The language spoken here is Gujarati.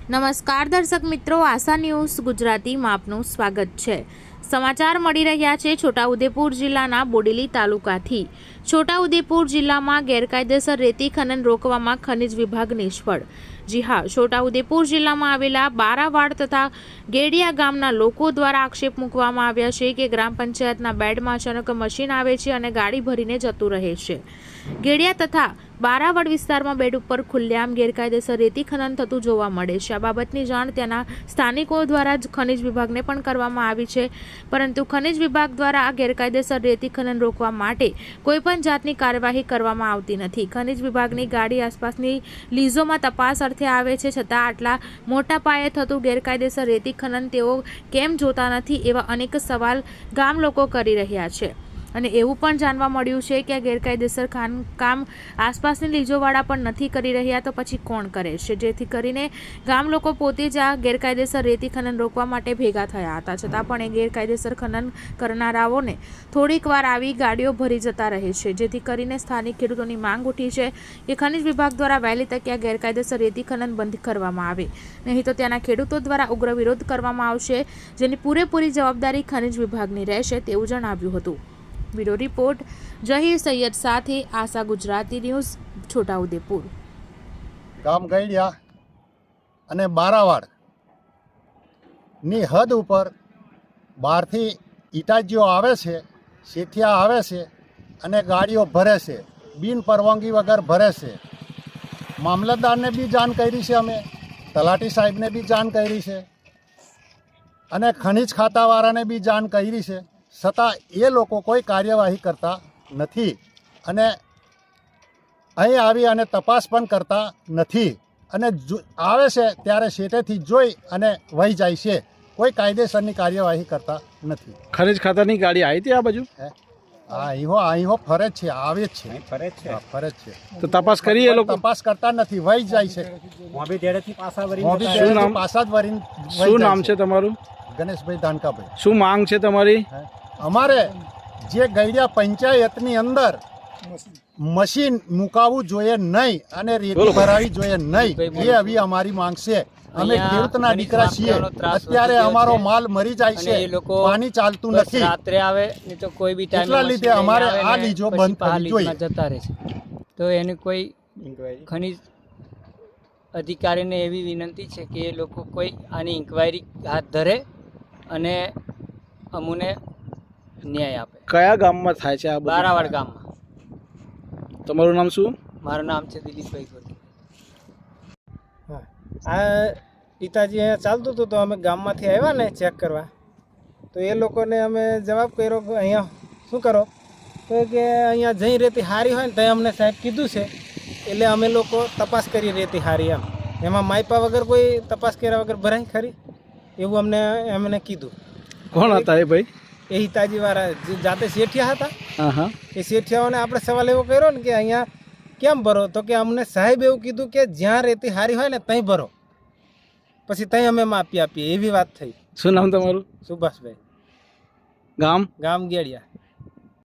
નમસ્કાર દર્શક મિત્રો, આશા ન્યૂઝ ગુજરાતીમાં આપનું સ્વાગત છે। સમાચાર મળી રહ્યા છે છોટાઉદેપુર જિલ્લાના બોડેલી તાલુકાથી। છોટાઉદેપુર જિલ્લામાં ગેરકાયદેસર રેતી ખનન રોકવામાં ખનિજ વિભાગ નિષ્ફળ। જી હા, છોટાઉદેપુર જિલ્લામાં આવેલા બારાવાડ તથા ગેડિયા ગામના લોકો દ્વારા આક્ષેપ મૂકવામાં આવ્યા છે કે ગ્રામ પંચાયતના બેડમાં અચાનક મશીન આવે છે અને ગાડી ભરીને જતું રહે છે। ગેડિયા તથા બારાવાડ વિસ્તારમાં બેડ ઉપર ખુલ્લેઆમ ગેરકાયદેસર રેતી ખનન થતું જોવા મળે છે। આ બાબતની જાણ ત્યાંના સ્થાનિકો દ્વારા જ ખનિજ વિભાગને પણ કરવામાં આવી છે, પરંતુ ખનિજ વિભાગ દ્વારા આ ગેરકાયદેસર રેતી ખનન રોકવા માટે કોઈપણ જાતની કાર્યવાહી કરવામાં આવતી નથી। ખનિજ વિભાગની ગાડી આસપાસની લીઝોમાં તપાસ અર્થે આવે છે, છતાં આટલા મોટા પાયે થતું ગેરકાયદેસર રેતી ખનન તેઓ કેમ જોતા નથી, એવા અનેક સવાલ ગામ લોકો કરી રહ્યા છે। અને એવું પણ જાણવા મળ્યું છે કે આ ગેરકાયદેસર કામ આસપાસની લીજોવાળા પણ નથી કરી રહ્યા, તો પછી કોણ કરે છે? જેથી કરીને ગામ લોકો પોતે જ આ ગેરકાયદેસર રેતી ખનન રોકવા માટે ભેગા થયા હતા, છતાં પણ એ ગેરકાયદેસર ખનન કરનારાઓને થોડીક વાર આવી ગાડીઓ ભરી જતા રહે છે। જેથી કરીને સ્થાનિક ખેડૂતોની માંગ ઉઠી છે કે ખનિજ વિભાગ દ્વારા વહેલી તકે આ ગેરકાયદેસર રેતી ખનન બંધ કરવામાં આવે, નહીં તો ત્યાંના ખેડૂતો દ્વારા ઉગ્ર વિરોધ કરવામાં આવશે, જેની પૂરેપૂરી જવાબદારી ખનિજ વિભાગની રહેશે તેવું જણાવ્યું હતું। બ્યુરો રિપોર્ટ જહીર સૈયદ સાથે આશા ગુજરાતી ન્યૂઝ, છોટાઉદેપુર। ગામ ગઈડિયા અને બારાવાડ ની હદ ઉપર બહારથી ઇટાચીઓ આવે છે, શેઠિયા આવે છે અને ગાડીઓ ભરે છે, બિન પરવાનગી વગર ભરે છે। મામલતદારને બી જાણ કરી છે, અમે તલાટી સાહેબને બી જાણ કરી છે અને ખનિજ ખાતાવાળાને બી જાણ કરી છે, છતાં એ લોકો કોઈ કાર્યવાહી કરતા નથી અને અહીં આવી અને તપાસ પણ કરતા નથી અને આવે છે ત્યારે શેઠેથી જોઈ અને વહી જાય છે, કોઈ કાયદેસરની કાર્યવાહી કરતા નથી। ખનિજ ખાતાની ગાડી આવી હતી આ બાજુ? અહીં ફરજ છે, આવે જ છે, ફરજ છે, તો તપાસ કરી? એ લોકો તપાસ કરતા નથી, વહી જાય છે। શું નામ છે તમારું? ગણેશભાઈ ધાનકાભાઈ। શું માંગ છે તમારી? અમારે જે ગઈડિયા પંચાયતની અંદર મશીન મુકાવવું જોઈએ નહીં અને રેતી ભરાવી જોઈએ નહીં, એ હવે અમારી માંગ છે। અમે ખેડૂતના દીકરા છીએ, અત્યારે અમારો માલ મરી જાય છે, પાણી ચાલતું નથી, રાત્રે આવે ને તો કોઈ બી ટાઈમ, એટલા લીધે અમારે આ લીજો બંધ કરવી જોઈએ। જતા રહે છે, તો એની કોઈ ખનિજ અધિકારીને એવી વિનંતી છે કે એ લોકો કોઈ આની ઇન્ક્વાયરી હાથ ધરે અને અમને ન્યાય આપે। કયા ગામમાં થાય છે આ? બારાવાડ ગામમાં। તમારું નામ શું? મારું નામ છે દિલીપભાઈ ગોરકી। આ પિતાજી અહીંયા ચાલતું હતું તો અમે ગામમાંથી આવ્યા ને ચેક કરવા, તો એ લોકોને અમે જવાબ કર્યો કે અહીંયા શું કરો, તો કે અહીંયા જઈ રેતી સારી હોય ને ત્યાં અમને સાહેબ કીધું છે, એટલે અમે લોકો તપાસ કરી રેતી સારી એમાં માયપા વગર કોઈ તપાસ કર્યા વગર ભરાય ખરી, એવું એમને કીધું। કોણ હતા એ ભાઈ? એ હિતાજીવાળા જે જાતે શેઠિયા હતા, હા, એ શેઠિયાઓને આપણે સવાલ એવો કર્યો ને કે અહીંયા કેમ ભરો, તો કે અમને સાહેબ એવું કીધું કે જ્યાં રેતી સારી હોય ને ત્યાં ભરો, પછી ત્યાં અમે માપી આપીએ, એવી વાત થઈ। શું નામ તમારું? સુભાષભાઈ। ગામ? ગામ ગેડિયા।